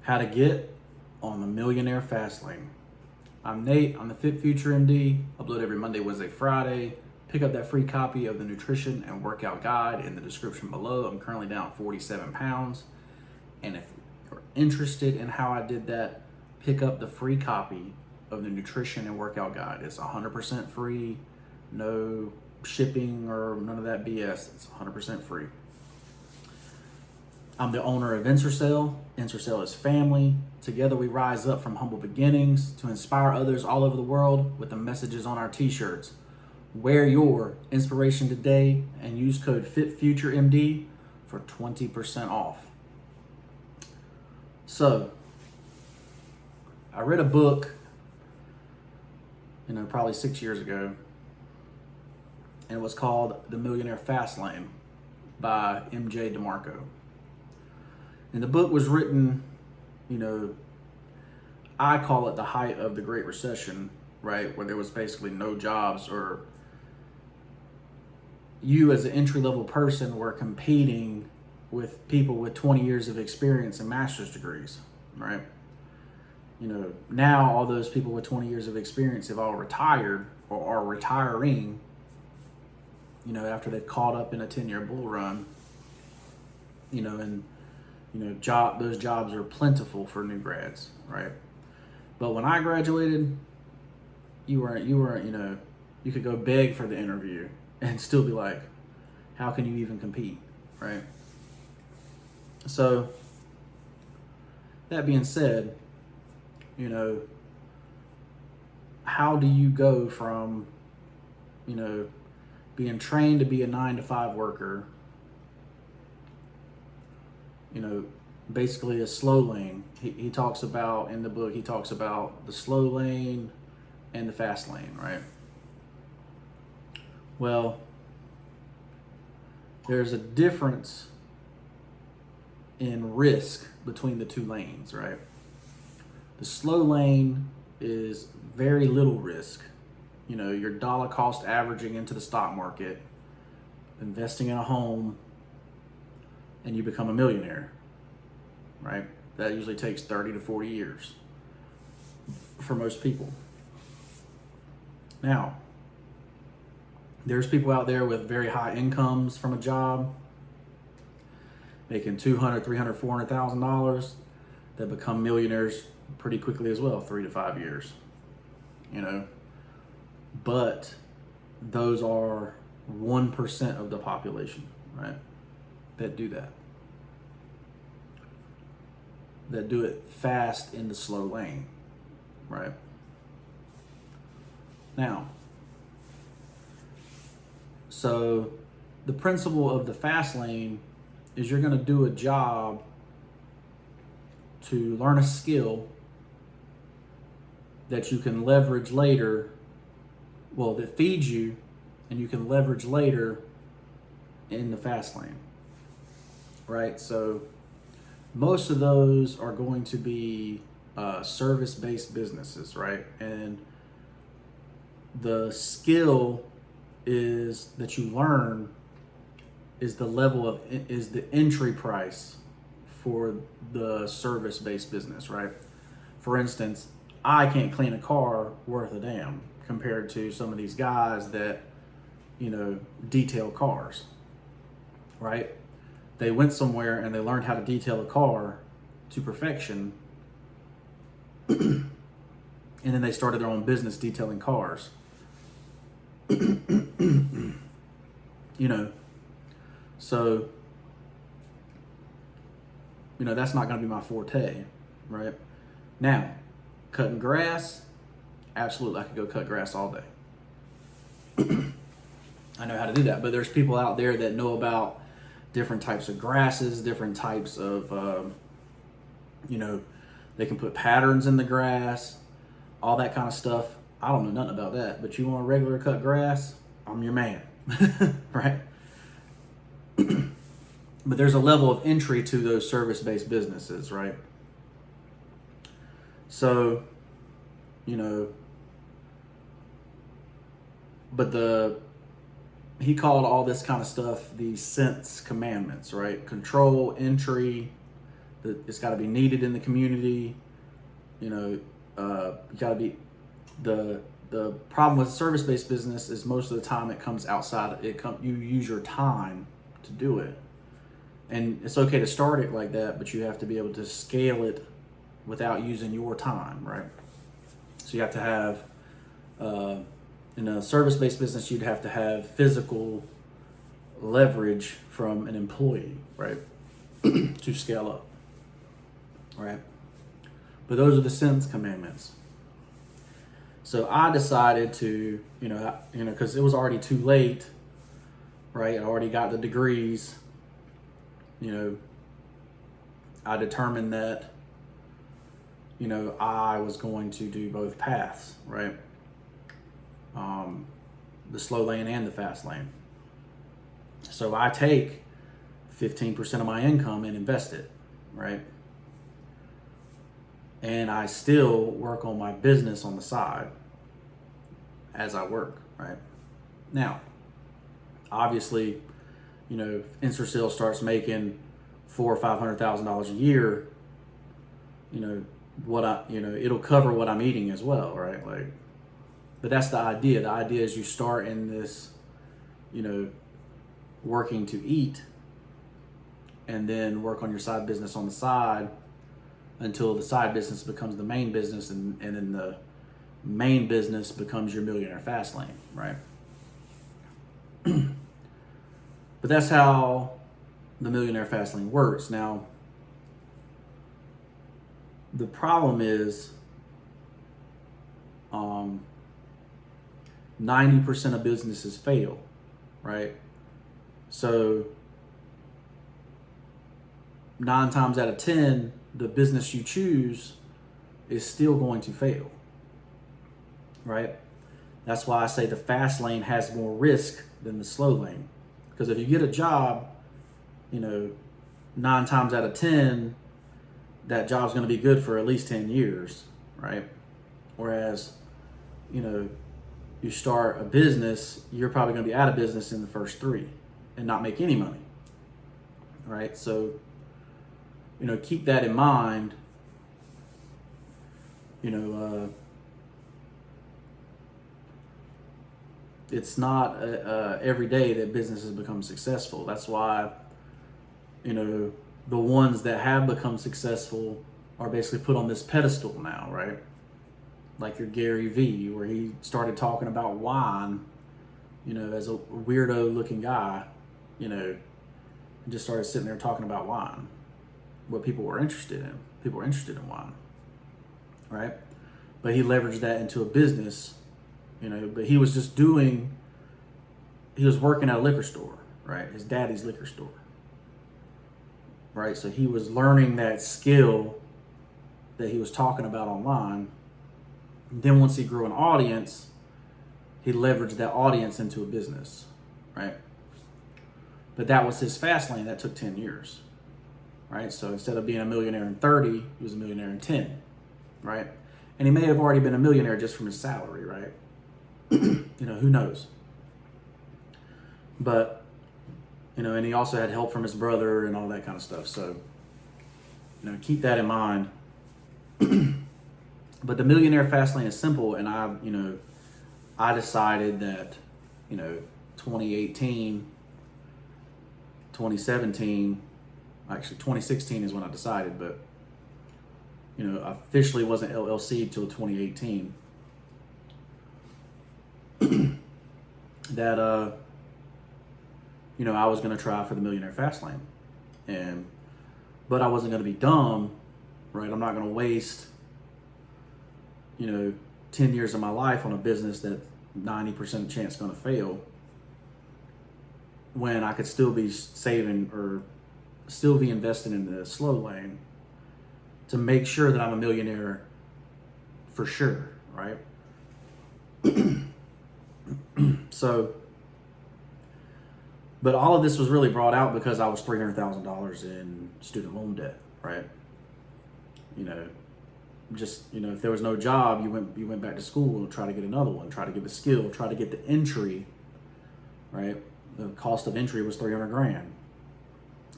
How to get on the Millionaire FastLane. I'm Nate. I'm the FitFutureMD. Upload every Monday, Wednesday, Friday. Pick up that free copy of the nutrition and workout guide in the description below. I'm currently down 47 pounds. And if you're interested in how I did that, pick up the free copy of the nutrition and workout guide. It's 100% free, no shipping or none of that BS. It's 100% free. I'm the owner of Ensorsale. Ensorsale is family. Together we rise up from humble beginnings to inspire others all over the world with the messages on our t-shirts. Wear your inspiration today and use code FitFutureMD for 20% off. So, I read a book, probably 6 years ago, and it was called The Millionaire FastLane by M.J. DeMarco. And the book was written, I call it the height of the Great Recession, right? Where there was basically no jobs, or you as an entry-level person were competing with people with 20 years of experience and master's degrees, right? Now all those people with 20 years of experience have all retired or are retiring, after they've caught up in a 10-year bull run, those jobs are plentiful for new grads, right? But when I graduated, you could go beg for the interview and still be like, how can you even compete, right? So, that being said, how do you go from, being trained to be a 9-to-5 worker, basically a slow lane. He talks about, in the book, he talks about the slow lane and the fast lane, right? Well, there's a difference in risk between the two lanes, right? The slow lane is very little risk. Your dollar cost averaging into the stock market, investing in a home, and you become a millionaire, right? That usually takes 30 to 40 years for most people. Now, there's people out there with very high incomes from a job, making $200,000, $300,000, $400,000, that become millionaires pretty quickly as well, 3 to 5 years, But those are 1% of the population, right? That do that. That do it fast in the slow lane, right? Now, so the principle of the fast lane is you're going to do a job to learn a skill that you can leverage later, that feeds you and you can leverage later in the fast lane, right? So most of those are going to be service-based businesses, right? And the skill that you learn is the entry price for the service-based business, right? For instance, I can't clean a car worth a damn compared to some of these guys that, detail cars, right? They went somewhere and they learned how to detail a car to perfection, and then they started their own business detailing cars. So, that's not going to be my forte, right? Now, cutting grass, absolutely, I could go cut grass all day. I know how to do that, but there's people out there that know about different types of grasses, different types of, they can put patterns in the grass, all that kind of stuff. I don't know nothing about that, but you want a regular cut grass, I'm your man, right? But there's a level of entry to those service-based businesses, right? So, but he called all this kind of stuff the sense commandments, right? Control, entry, it's got to be needed in the community. You got to be the problem with service-based business is most of the time it comes outside. You use your time to do it, and it's okay to start it like that, but you have to be able to scale it without using your time, right? So you have to have in a service-based business, you'd have to have physical leverage from an employee, right, to scale up, right? But those are the sense commandments. So I decided to, because it was already too late, right? I already got the degrees. I determined that, I was going to do both paths, right? The slow lane and the fast lane. So I take 15% of my income and invest it, right? And I still work on my business on the side as I work, right? Now, obviously, if Ensorsale starts making $400,000 or $500,000 a year, it'll cover what I'm eating as well, right? But that's the idea. The idea is you start in this, working to eat, and then work on your side business on the side until the side business becomes the main business, and then the main business becomes your Millionaire fast lane, right? But that's how the Millionaire fast lane works. Now, the problem is 90% of businesses fail, right? So 9 times out of 10, the business you choose is still going to fail, right? That's why I say the fast lane has more risk than the slow lane. Because if you get a job, 9 times out of 10, that job's going to be good for at least 10 years, right? Whereas, you start a business, you're probably going to be out of business in the first 3 and not make any money, right? So, keep that in mind. It's not every day that businesses become successful. That's why, the ones that have become successful are basically put on this pedestal now, right? Like your Gary Vee, where he started talking about wine, as a weirdo looking guy, and just started sitting there talking about wine, what people were interested in. People were interested in wine, right? But he leveraged that into a business, but he was working at a liquor store, right? His daddy's liquor store, right? So he was learning that skill that he was talking about online. Then once he grew an audience, he leveraged that audience into a business, right? But that was his fast lane. That took 10 years, right? So instead of being a millionaire in 30, he was a millionaire in 10, right? And he may have already been a millionaire just from his salary, right? Who knows? But, and he also had help from his brother and all that kind of stuff. So, keep that in mind. But the Millionaire fast lane is simple, and I decided that, 2018, 2017, actually 2016 is when I decided, but, officially wasn't LLC till 2018, that, I was going to try for the Millionaire fast lane, but I wasn't going to be dumb, right? I'm not going to waste 10 years of my life on a business that 90% chance going to fail when I could still be saving or still be investing in the slow lane to make sure that I'm a millionaire for sure, right? So, but all of this was really brought out because I was $300,000 in student loan debt, right? If there was no job, you went back to school and try to get another one, try to get the skill, try to get the entry, right? The cost of entry was $300,000.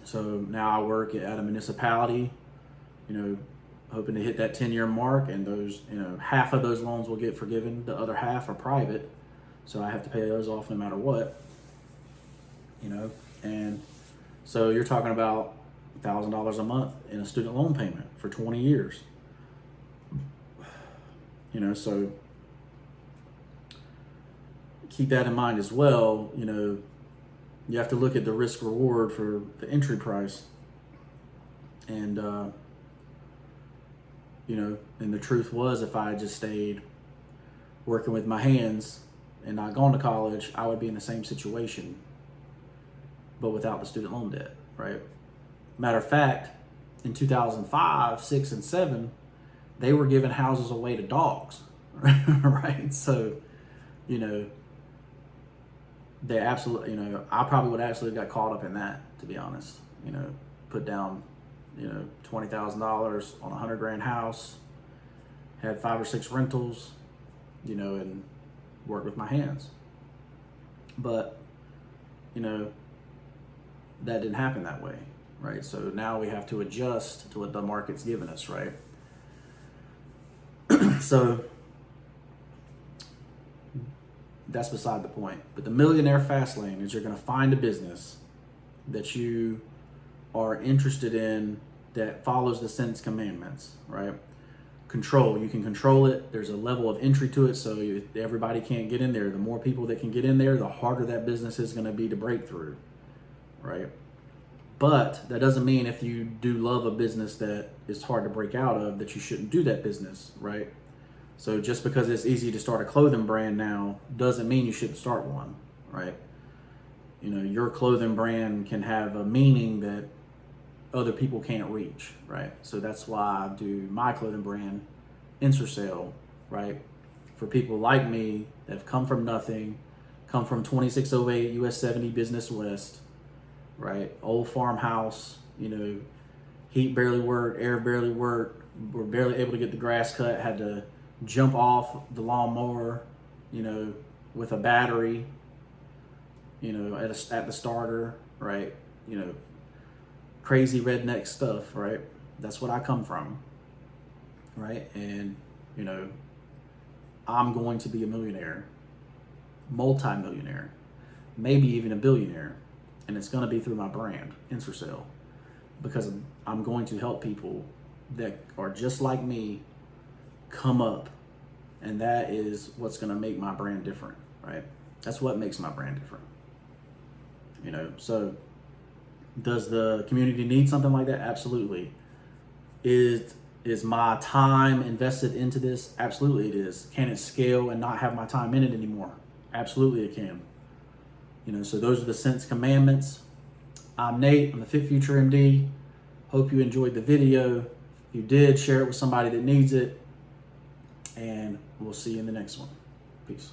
So now I work at a municipality you know, hoping to hit that 10-year mark, and those, half of those loans will get forgiven. The other half are private, so I have to pay those off no matter what, and so you're talking about $1,000 a month in a student loan payment for 20 years. So keep that in mind as well. You have to look at the risk reward for the entry price. And, and the truth was, if I just stayed working with my hands and not gone to college, I would be in the same situation, but without the student loan debt, right? Matter of fact, in 2005, 6, and 7, they were giving houses away to dogs, right? So, they absolutely, I probably would actually got caught up in that, to be honest. Put down, $20,000 on a $100,000 house, had 5 or 6 rentals, and worked with my hands. But, that didn't happen that way, right? So now we have to adjust to what the market's given us, right? So that's beside the point. But the Millionaire FastLane is, you're going to find a business that you are interested in that follows the 10 commandments, right? Control. You can control it. There's a level of entry to it, so everybody can't get in there. The more people that can get in there, the harder that business is going to be to break through, right? But that doesn't mean if you do love a business that is hard to break out of, that you shouldn't do that business, right? So just because it's easy to start a clothing brand now doesn't mean you shouldn't start one, right? Your clothing brand can have a meaning that other people can't reach, right? So that's why I do my clothing brand, Ensorsale, right? For people like me that have come from nothing, come from 2608 US 70 Business West, right? Old farmhouse, heat barely worked, air barely worked. We're barely able to get the grass cut, had to jump off the lawnmower, with a battery, at the starter, right? Crazy redneck stuff, right? That's what I come from, right? And, I'm going to be a millionaire, multi-millionaire, maybe even a billionaire. And it's going to be through my brand, Ensorsale, because I'm going to help people that are just like me come up. And that is what's going to make my brand different, right? That's what makes my brand different. So does the community need something like that? Absolutely. Is my time invested into this? Absolutely it is. Can it scale and not have my time in it anymore? Absolutely it can. So those are the 10 commandments. I'm Nate. I'm the FitFutureMD. Hope you enjoyed the video. If you did, share it with somebody that needs it. And we'll see you in the next one. Peace.